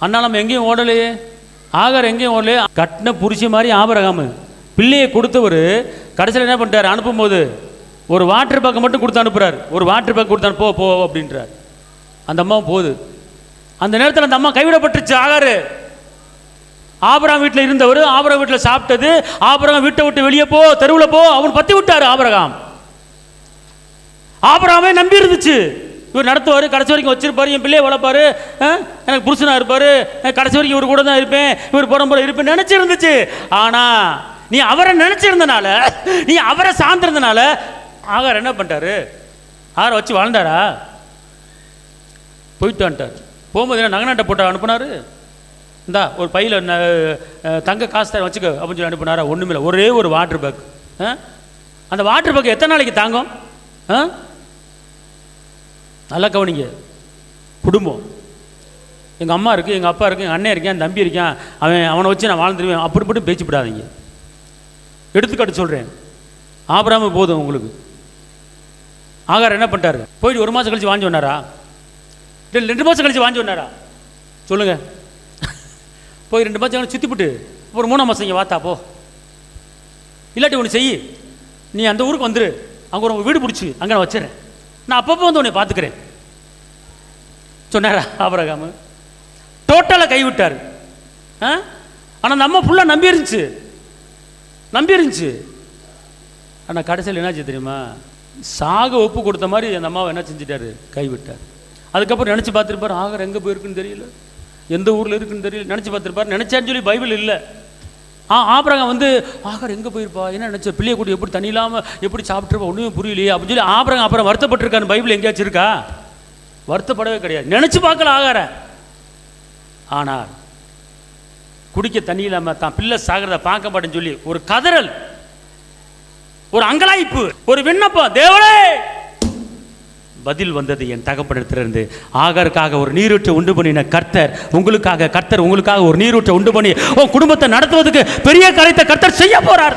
அண்ணா நம்ம எங்கேயும் ஓடலையே, ஆகார் எங்கேயும் ஓடலையே. கட்டின புருஷி மாதிரி ஆபிரகாம் பிள்ளையை கொடுத்தவர் கடைசியில் என்ன பண்ணிட்டார், அனுப்பும்போது ஒரு வாட்டர் பேக்கை மட்டும் கொடுத்து அனுப்புகிறார். ஒரு வாட்டர் பேக் கொடுத்தாரு, போ போ அப்படின்றார். அந்த அம்மாவும் போகுது. அந்த நேரத்தில் அந்த அம்மா கைவிடப்பட்டுருச்சு. ஆகாரு ஆபிரகாம் வீட்டில் இருந்தவர், ஆபிரகாம் வீட்டில் சாப்பிட்டது, ஆபிரகாம் வீட்டை விட்டு வெளியே போ, தெருவில் போ, அவன் பற்றி விட்டார். ஆபிரகாமே நம்பி இருந்துச்சு, இவர் நடத்துவார், கடைசி வரைக்கும் வச்சிருப்பாரு, என் பிள்ளையை வளர்ப்பாரு, எனக்கு புருஷனாக இருப்பார், கடைசி வரைக்கும் இவர் கூட தான் இருப்பேன், இவர் புறம்புற இருப்பேன் நினச்சிருந்துச்சு. ஆனால் நீ அவரை நினச்சிருந்தனால, நீ அவரை சார்ந்திருந்தனால ஆகார் என்ன பண்ணிட்டாரு, ஆரை வச்சு வாழ்ந்தாரா? போயிட்டு வந்துட்டார். போகும்போது என்ன நகநாட்டை போட்டு அனுப்புனாரு, இந்தா ஒரு பையில் தங்க காசு தான் வச்சுக்க அப்படின்னு சொல்லி அனுப்புனாரா? ஒன்றுமில்லை, ஒரே ஒரு வாட்டர் பேக். அந்த வாட்டர் பேக் எத்தனை நாளைக்கு தாங்கும்? நல்லா கவனிங்க. குடும்பம், எங்கள் அம்மா இருக்குது, எங்கள் அப்பா இருக்குது, எங்கள் அண்ணன் இருக்கேன், என் தம்பி இருக்கேன், அவனை வச்சு நான் வாழ்ந்துருவேன் அப்படி மட்டும் பேச்சு விடாதீங்க. எடுத்துக்காட்டு சொல்கிறேன். ஆபிரகாம் போதும் உங்களுக்கு. ஆகார் என்ன பண்ணிட்டாரு, போயிட்டு 1 மாதம் கழிச்சு வாங்கி வந்தாரா? 2 மாதம் கழிச்சு வாங்கி வந்தாரா? சொல்லுங்கள். போய் 2 மாதம் சுற்றிவிட்டு ஒரு 3ஆம் மாதம் இங்கே வாத்தா போ, இல்லாட்டி ஒன்று செய், நீ அந்த ஊருக்கு வந்துரு, அங்கே ஒரு வீடு பிடிச்சி அங்கே நான் வச்சுறேன், நான் அப்பப்போ வந்து உன்னை பார்த்துக்கிறேன் சொன்னாரா? ஆபிரகாம் டோட்டலாக கைவிட்டார். ஆனால் அந்த அம்மா ஃபுல்லாக நம்பி இருந்துச்சு. ஆனால் கடைசியில் என்னாச்சு தெரியுமா, சாக ஒப்பு கொடுத்த மாதிரி அந்த அம்மாவை என்ன செஞ்சிட்டாரு, கைவிட்டார். அதுக்கப்புறம் நினச்சி பார்த்துருப்பார், ஆகார் எங்கே போயிருக்குன்னு தெரியல, எந்த ஊரில் இருக்குன்னு தெரியல, நினச்சி பார்த்துருப்பார். நினச்சான்னு சொல்லி பைபிள் இல்லை. ஆபிரகாம் வந்து ஆகார் எங்கே போயிருப்பா, என்ன நினச்ச, பிள்ளைய கூட்டி எப்படி தண்ணி இல்லாமல் எப்படி சாப்பிட்ருப்பா, ஒன்றுமே புரியலையே அப்படின்னு சொல்லி ஆபிரகாம் அப்புறம் வருத்தப்பட்டிருக்கான்னு பைபிள் எங்கேயாச்சும் இருக்கா? வருத்தப்படவே கிடையாது. நினச்சி பார்க்கல ஆகார. ஆனால் குடிக்க தண்ணி இல்லாமல் தான் பிள்ளை சாகிறத பார்க்க மாட்டேன்னு சொல்லி ஒரு கதறல், ஒரு அங்கலாய்ப்பு, ஒரு விண்ணப்பம், தேவனே பதில் வந்தது. என் தகப்பனிடத்திலிருந்து ஆகாருக்காக ஒரு நீரூற்றை உண்டு பண்ணின கர்த்தர் உங்களுக்காக ஒரு நீரூற்றை உண்டு பண்ணி உன் குடும்பத்தை நடத்துவதற்கு பெரிய காரியத்தை கர்த்தர் செய்ய போறார்.